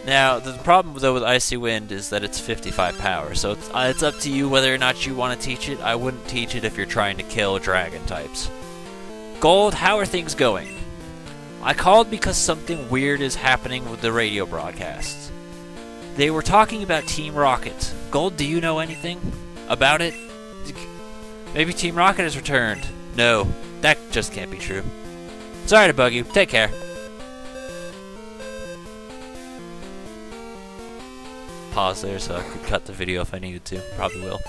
Now, the problem though with Icy Wind is that it's 55 power, so it's up to you whether or not you want to teach it. I wouldn't teach it if you're trying to kill dragon types. Gold, how are things going? I called because something weird is happening with the radio broadcasts. They were talking about Team Rocket. Gold, do you know anything about it? Maybe Team Rocket has returned. No, that just can't be true. Sorry to bug you. Take care. Pause there so I could cut the video if I needed to. Probably will.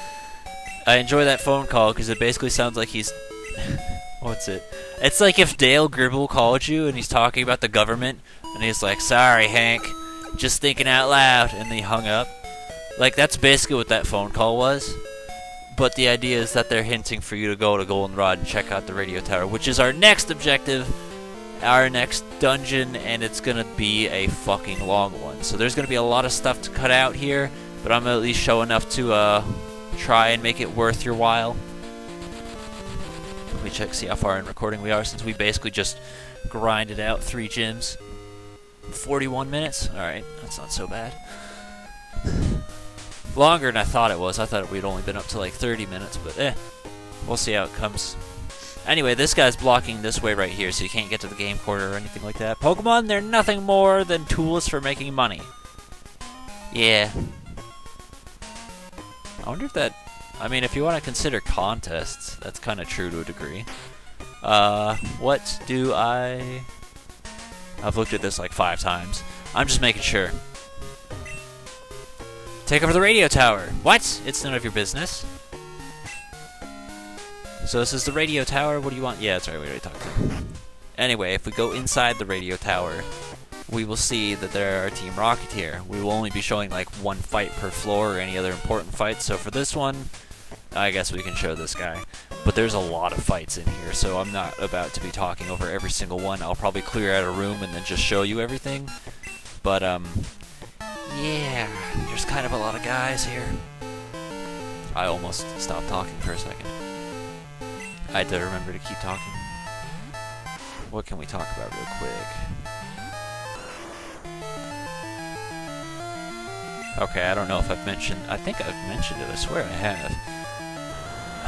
I enjoy that phone call because it basically sounds like he's... What's it? It's like if Dale Gribble called you and he's talking about the government and he's like, sorry, Hank, just thinking out loud, and he hung up. Like, that's basically what that phone call was. But the idea is that they're hinting for you to go to Goldenrod and check out the radio tower, which is our next objective, our next dungeon, and it's gonna be a fucking long one. So there's gonna be a lot of stuff to cut out here, but I'm gonna at least show enough to try and make it worth your while. Let me check, see how far in recording we are, since we basically just grinded out 3 gyms. 41 minutes? Alright, that's not so bad. Longer than I thought it was. I thought we'd only been up to like 30 minutes, but we'll see how it comes. Anyway, this guy's blocking this way right here, so you can't get to the game corner or anything like that. Pokemon, they're nothing more than tools for making money. Yeah. I wonder if that... I mean, if you want to consider contests, that's kind of true to a degree. What do I... I've looked at this like 5 times. I'm just making sure. Take over the radio tower. What? It's none of your business. So this is the radio tower. What do you want? Yeah, that's right. We already talked to him. Anyway, if we go inside the radio tower, we will see that there are Team Rocket here. We will only be showing like 1 fight per floor or any other important fights. So for this one, I guess we can show this guy. But there's a lot of fights in here, so I'm not about to be talking over every single one. I'll probably clear out a room and then just show you everything. But, yeah, there's kind of a lot of guys here. I almost stopped talking for a second. I had to remember to keep talking. What can we talk about real quick? Okay, I don't know if I've mentioned... I think I've mentioned it, I swear I have.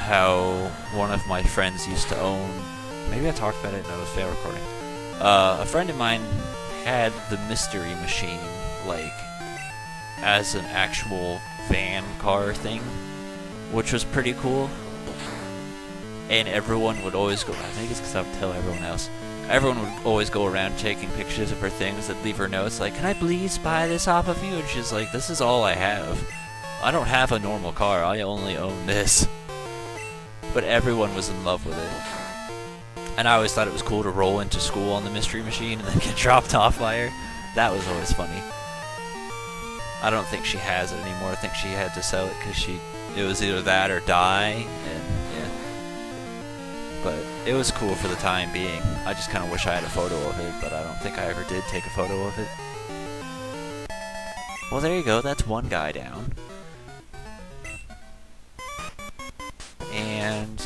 How one of my friends used to own... Maybe I talked about it in a fail recording. A friend of mine had the Mystery Machine, like, as an actual van car thing, which was pretty cool. And everyone would always go... I think it's because I would tell everyone else. Everyone would always go around taking pictures of her things and leave her notes like, can I please buy this off of you? And she's like, this is all I have. I don't have a normal car. I only own this. But everyone was in love with it. And I always thought it was cool to roll into school on the Mystery Machine and then get dropped off by her. That was always funny. I don't think she has it anymore. I think she had to sell it because it was either that or die. And yeah. But it was cool for the time being. I just kind of wish I had a photo of it, but I don't think I ever did take a photo of it. Well, there you go. That's one guy down. And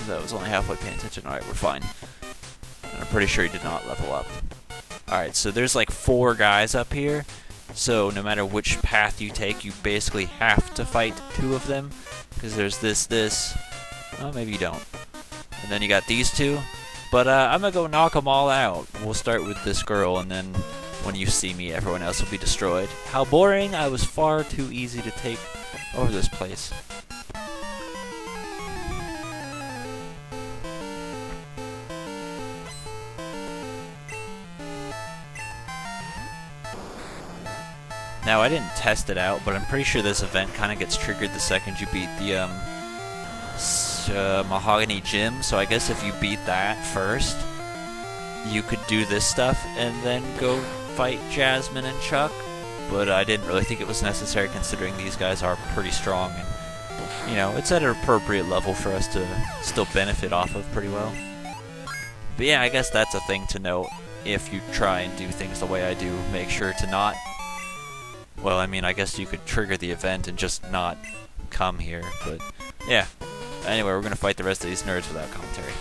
that was only halfway paying attention. Alright, we're fine. And I'm pretty sure he did not level up. Alright, so there's like 4 guys up here. So no matter which path you take, you basically have to fight 2 of them. Because there's this. Oh, maybe you don't. And then you got these 2. But I'm going to go knock them all out. We'll start with this girl, and then when you see me, everyone else will be destroyed. How boring. I was far too easy to take over this place. Now, I didn't test it out, but I'm pretty sure this event kind of gets triggered the second you beat the Mahogany Gym, so I guess if you beat that first, you could do this stuff and then go fight Jasmine and Chuck, but I didn't really think it was necessary considering these guys are pretty strong, and, you know, it's at an appropriate level for us to still benefit off of pretty well. But yeah, I guess that's a thing to note. If you try and do things the way I do, make sure to not... Well, I mean, I guess you could trigger the event and just not come here, but yeah. Anyway, we're going to fight the rest of these nerds without commentary.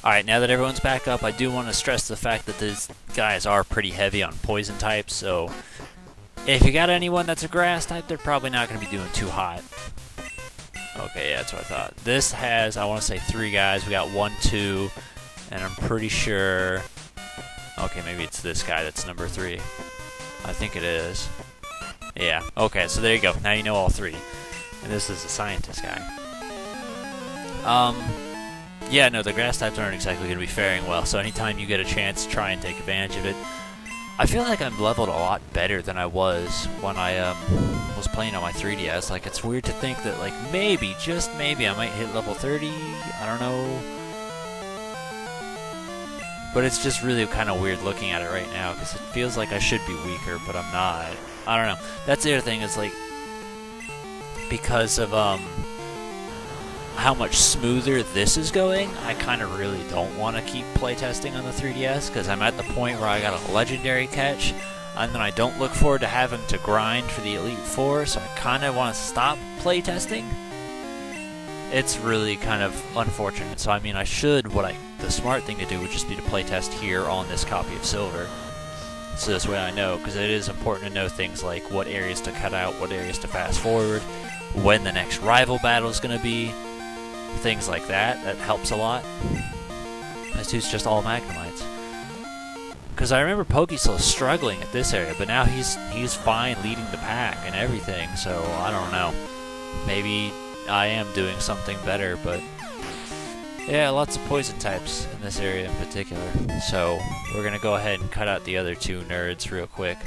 Alright, now that everyone's back up, I do want to stress the fact that this guys are pretty heavy on poison types, so if you got anyone that's a grass type, they're probably not going to be doing too hot. Okay, yeah, that's what I thought. This has, I want to say 3 guys. We got 1, 2, and I'm pretty sure... Okay, maybe it's this guy that's number 3. I think it is. Yeah, okay, so there you go. Now you know all 3. And this is the scientist guy. Yeah, no, the grass types aren't exactly going to be faring well, so anytime you get a chance, try and take advantage of it. I feel like I'm leveled a lot better than I was when I was playing on my 3DS. Like, it's weird to think that, like, maybe, just maybe, I might hit level 30. I don't know. But it's just really kind of weird looking at it right now, because it feels like I should be weaker, but I'm not. I don't know. That's the other thing, is, like, because of, how much smoother this is going, I kind of really don't want to keep playtesting on the 3DS, because I'm at the point where I got a legendary catch, and then I don't look forward to having to grind for the Elite Four, so I kind of want to stop playtesting. It's really kind of unfortunate, so I mean, the smart thing to do would just be to playtest here on this copy of Silver, so this way I know, because it is important to know things like what areas to cut out, what areas to fast forward, when the next rival battle is going to be, things like that. That helps a lot. This dude's just all Magnemites. Because I remember Pokesol struggling at this area, but now he's fine leading the pack and everything, so I don't know. Maybe I am doing something better, but yeah, lots of poison types in this area in particular. So we're going to go ahead and cut out the other 2 nerds real quick.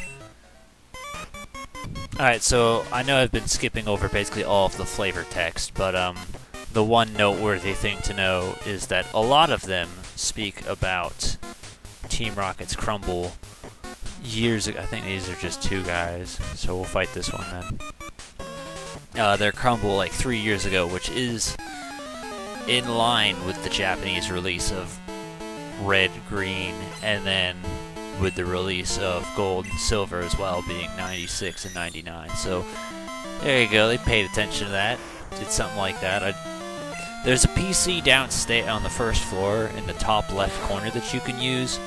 Alright, so I know I've been skipping over basically all of the flavor text, but the one noteworthy thing to know is that a lot of them speak about Team Rocket's Crumble years ago. I think these are just 2 guys, so we'll fight this one then. Their Crumble like 3 years ago, which is in line with the Japanese release of Red, Green, and then with the release of Gold and Silver as well, being 96 and 99. So there you go, they paid attention to that, did something like that. There's a PC downstairs on the first floor in the top left corner that you can use.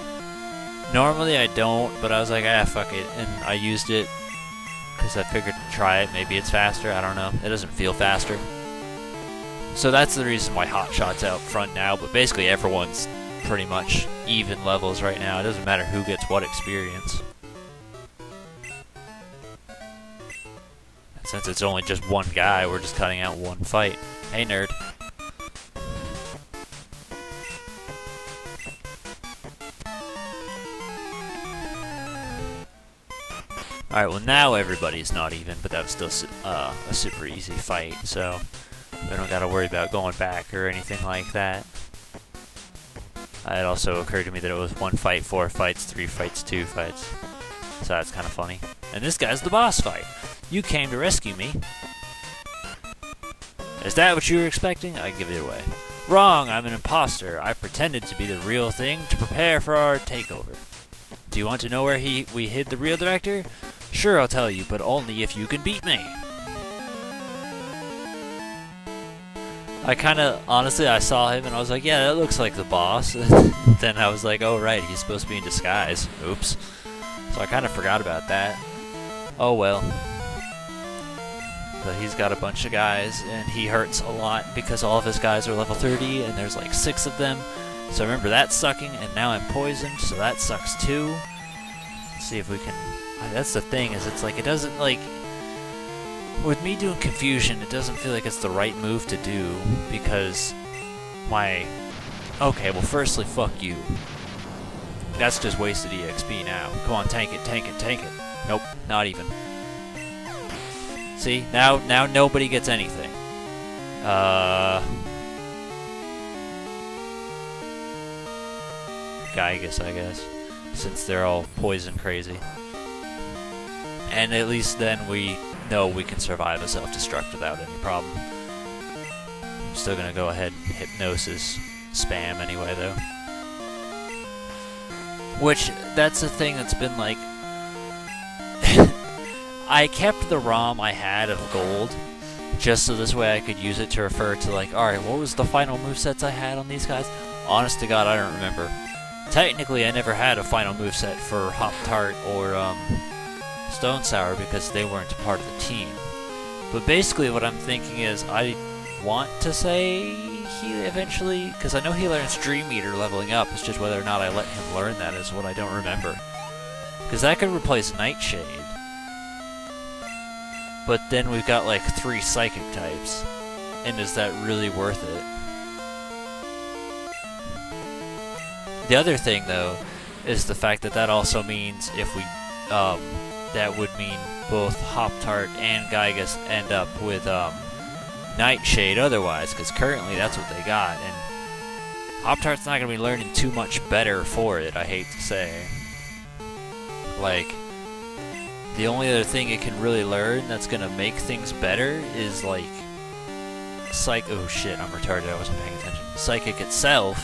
Normally I don't, but I was like, fuck it, and I used it because I figured to try it. Maybe it's faster, I don't know. It doesn't feel faster. So that's the reason why Hotshot's out front now, but basically everyone's pretty much even levels right now. It doesn't matter who gets what experience. And since it's only just 1 guy, we're just cutting out 1 fight. Hey, nerd. Alright, well now everybody's not even, but that was still a super easy fight, so we don't gotta worry about going back or anything like that. It also occurred to me that it was 1 fight, 4 fights, 3 fights, 2 fights. So that's kind of funny. And this guy's the boss fight. You came to rescue me. Is that what you were expecting? I give it away. Wrong, I'm an imposter. I pretended to be the real thing to prepare for our takeover. Do you want to know where we hid the real director? Sure, I'll tell you, but only if you can beat me. Honestly, I saw him and I was like, yeah, that looks like the boss. Then I was like, oh right, he's supposed to be in disguise. Oops. So I kind of forgot about that. Oh well. But he's got a bunch of guys, and he hurts a lot because all of his guys are level 30, and there's like 6 of them. So remember, that's sucking, and now I'm poisoned, so that sucks too. Let's see if we can... That's the thing, is it's like, it doesn't, like... With me doing Confusion, it doesn't feel like it's the right move to do, because my... Okay, well, firstly, fuck you. That's just wasted EXP now. Come on, tank it, tank it, tank it. Nope, not even. See, now nobody gets anything. Giygas, I guess, since they're all poison crazy. And at least then we know we can survive a self-destruct without any problem. I'm still gonna go ahead and Hypnosis spam anyway, though. Which, that's the thing that's been like... I kept the ROM I had of Gold, just so this way I could use it to refer to, like, alright, what was the final movesets I had on these guys? Honest to God, I don't remember. technically I never had a final moveset for Hop-Tart or Stone Sour because they weren't a part of the team. But basically what I'm thinking is I want to say he eventually, because I know he learns Dream Eater leveling up, it's just whether or not I let him learn that is what I don't remember. Because that could replace Nightshade. But then we've got like 3 Psychic types. And is that really worth it? The other thing though, is the fact that that also means if we, that would mean both Hop-Tart and Gygus end up with, Nightshade otherwise, because currently that's what they got, and Hop-Tart's not going to be learning too much better for it, I hate to say. Like, the only other thing it can really learn that's going to make things better is, like, oh shit, I'm retarded, I wasn't paying attention. Psychic itself,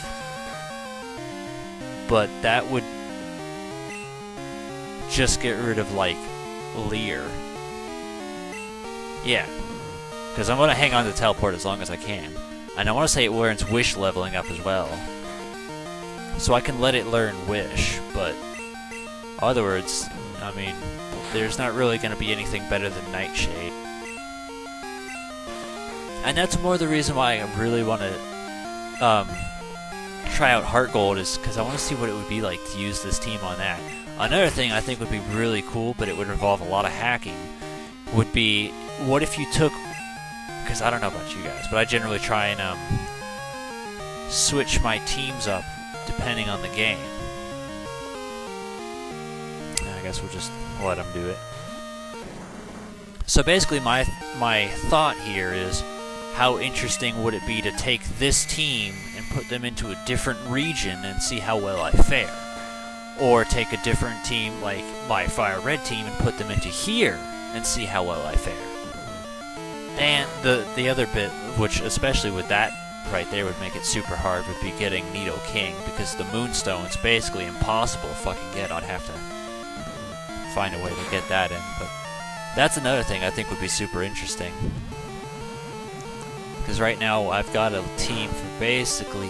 but that would just get rid of, like, Leer. Yeah. Because I'm going to hang on to Teleport as long as I can. And I want to say it learns Wish leveling up as well. So I can let it learn Wish, but in other words, I mean, there's not really going to be anything better than Nightshade. And that's more the reason why I really want to try out Heart Gold, is because I want to see what it would be like to use this team on that. Another thing I think would be really cool, but it would involve a lot of hacking, would be, what if you took, because I don't know about you guys, but I generally try and switch my teams up depending on the game. I guess we'll just let them do it. So basically my thought here is, how interesting would it be to take this team and put them into a different region and see how well I fare? Or take a different team, like my Fire Red team, and put them into here and see how well I fare. And the other bit, which especially with that right there would make it super hard, would be getting Nidoking, because the Moonstone's basically impossible to fucking get. I'd have to find a way to get that in, but that's another thing I think would be super interesting. Because right now I've got a team for basically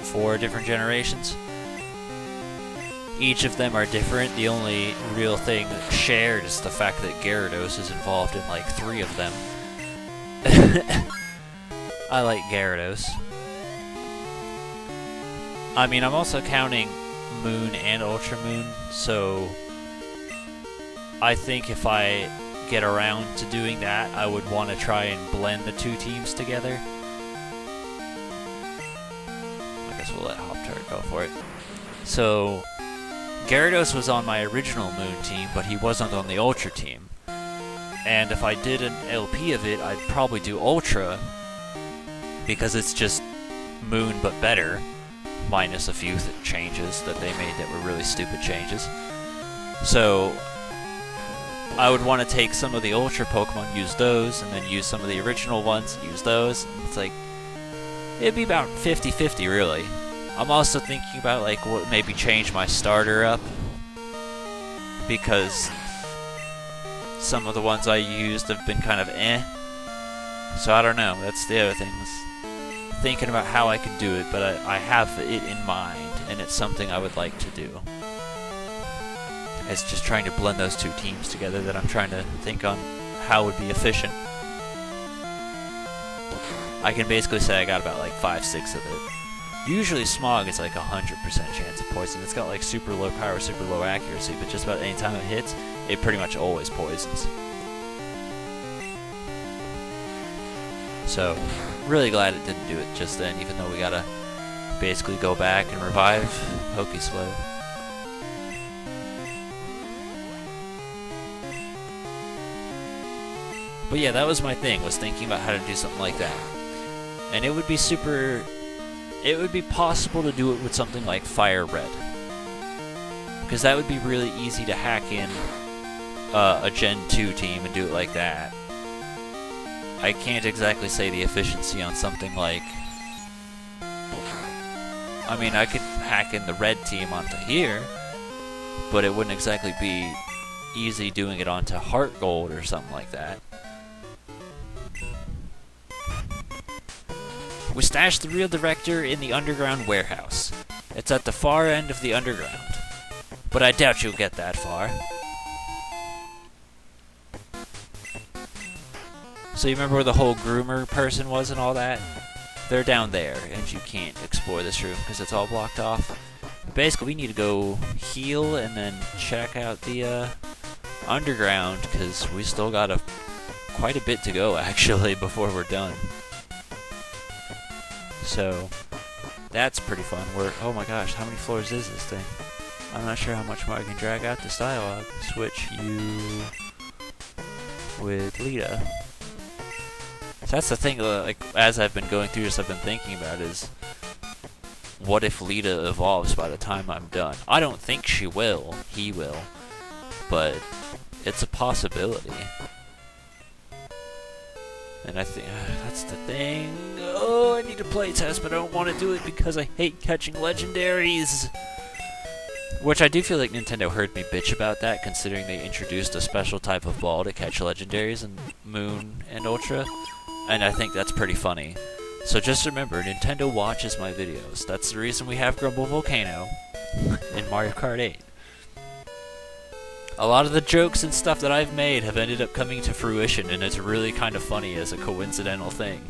4 different generations. Each of them are different. The only real thing shared is the fact that Gyarados is involved in like 3 of them. I like Gyarados. I mean, I'm also counting Moon and Ultra Moon, so I think if I get around to doing that, I would want to try and blend the 2 teams together. I guess we'll let Hop-Tart go for it. So Gyarados was on my original Moon team, but he wasn't on the Ultra team. And if I did an LP of it, I'd probably do Ultra, because it's just Moon but better, minus a few changes that they made that were really stupid changes. So I would want to take some of the Ultra Pokemon, use those, and then use some of the original ones, use those. It's like, it'd be about 50-50 really. I'm also thinking about like what maybe change my starter up, because some of the ones I used have been kind of eh. So I don't know, that's the other thing. Thinking about how I could do it, but I have it in mind, and it's something I would like to do. It's just trying to blend those 2 teams together that I'm trying to think on how would be efficient. I can basically say I got about like 5-6 of it. Usually Smog is like 100% chance of poison. It's got like super low power, super low accuracy, but just about any time it hits, it pretty much always poisons. So, really glad it didn't do it just then, even though we gotta basically go back and revive Pokeslow. But yeah, that was my thing, was thinking about how to do something like that. And it would be possible to do it with something like Fire Red. Because that would be really easy to hack in a Gen 2 team and do it like that. I can't exactly say the efficiency on something like... I mean, I could hack in the red team onto here, but it wouldn't exactly be easy doing it onto Heart Gold or something like that. We stashed the real director in the underground warehouse. It's at the far end of the underground. But I doubt you'll get that far. So you remember where the whole groomer person was and all that? They're down there, and you can't explore this room because it's all blocked off. But basically, we need to go heal and then check out the underground, because we still got quite a bit to go, actually, before we're done. So, that's pretty fun. Oh my gosh, how many floors is this thing? I'm not sure how much more I can drag out this dialogue. Switch you with Lita. So that's the thing, like, as I've been going through this, I've been thinking about is, what if Lita evolves by the time I'm done? I don't think she will. He will. But it's a possibility. And I think, that's the thing. Oh, I need to play test, but I don't want to do it because I hate catching legendaries. Which I do feel like Nintendo heard me bitch about that, considering they introduced a special type of ball to catch legendaries in Moon and Ultra. And I think that's pretty funny. So just remember, Nintendo watches my videos. That's the reason we have Grumble Volcano in Mario Kart 8. A lot of the jokes and stuff that I've made have ended up coming to fruition, and it's really kind of funny as a coincidental thing.